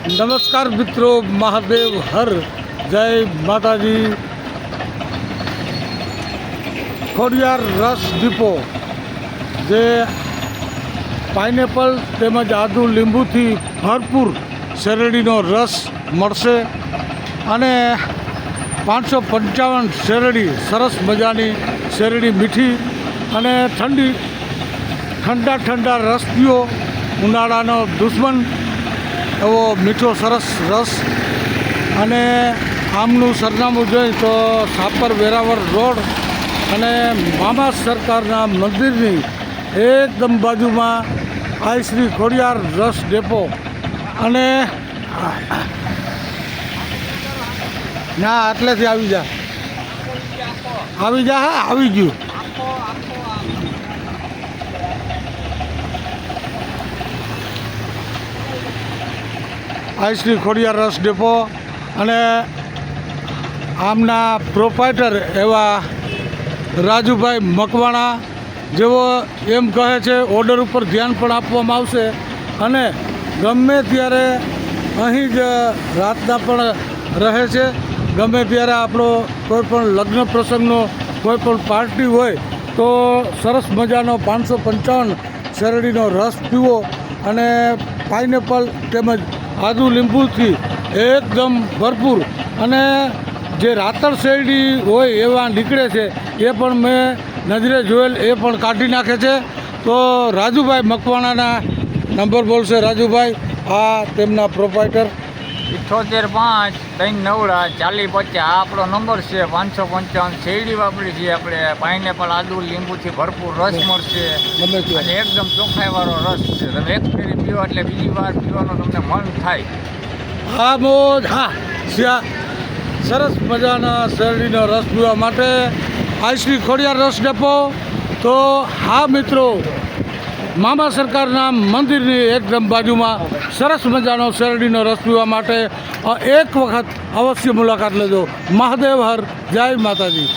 નમસ્કાર મિત્રો, મહાદેવ હર, જય માતાજી. ખોડિયાર રસ ડીપો જે પાઇનેપલ તેમજ આદુ લીંબુથી ભરપૂર શેરડીનો રસ મળશે અને 555 શેરડી, સરસ મજાની શેરડી, મીઠી અને ઠંડા રસ પીઓ. ઉનાળાનો દુશ્મન એવો મીઠો સરસ રસ. અને આમનું સરનામું જોઈ તો સાપર વેરાવળ રોડ અને મામા સરકારના મંદિરની એકદમ બાજુમાં આઈ શ્રી ખોડિયાર રસ ડેપો. અને ના આટલેથી આવી જા હા, આવી ગયું. આઈ શ્રી ખોડિયાર રસ ડેપો અને આમના પ્રોપાઇટર એવા રાજુભાઈ મકવાણા, જેઓ એમ કહે છે ઓર્ડર ઉપર ધ્યાન પણ આપવામાં આવશે અને ગમે ત્યારે અહીં જ રાતના પણ રહે છે. ગમે ત્યારે આપણો કોઈ પણ લગ્ન પ્રસંગનો કોઈ પણ પાર્ટી હોય તો સરસ મજાનો 555 શેરડીનો રસ પીવો અને પાઇનેપલ તેમજ આદુ લીંબુથી એકદમ ભરપૂર. અને જે રાતળ શેરડી હોય એવા નીકળે છે એ પણ મેં નજરે જોયેલ, એ પણ કાઢી નાખે છે. તો રાજુભાઈ મકવાણાના નંબર બોલશે. રાજુભાઈ, આ તેમના પ્રોપાઇટર. 7853904050 આ આપણો નંબર છે. 555 શેરડી વાપરી છે આપણે. પાઇનેપલ આદુ લીંબુથી ભરપૂર રસ મળશે અને એકદમ ચોખ્ખાઈવાળો રસ છે. તમે એક ફેરી પીવો એટલે બીજી વાર પીવાનું તમને મન થાય. હા મોજ, હા. સરસ મજાના શેરડીનો રસ પીવા માટે આઈ શ્રી ખોડિયાર રસ ડેપો. તો હા મિત્રો, મામા સરકારના મંદિરની એકદમ બાજુમાં સરસ મજાનો શેરડીનો રસ પીવા માટે એક વખત અવશ્ય મુલાકાત લેજો. મહાદેવ હર, જય માતાજી.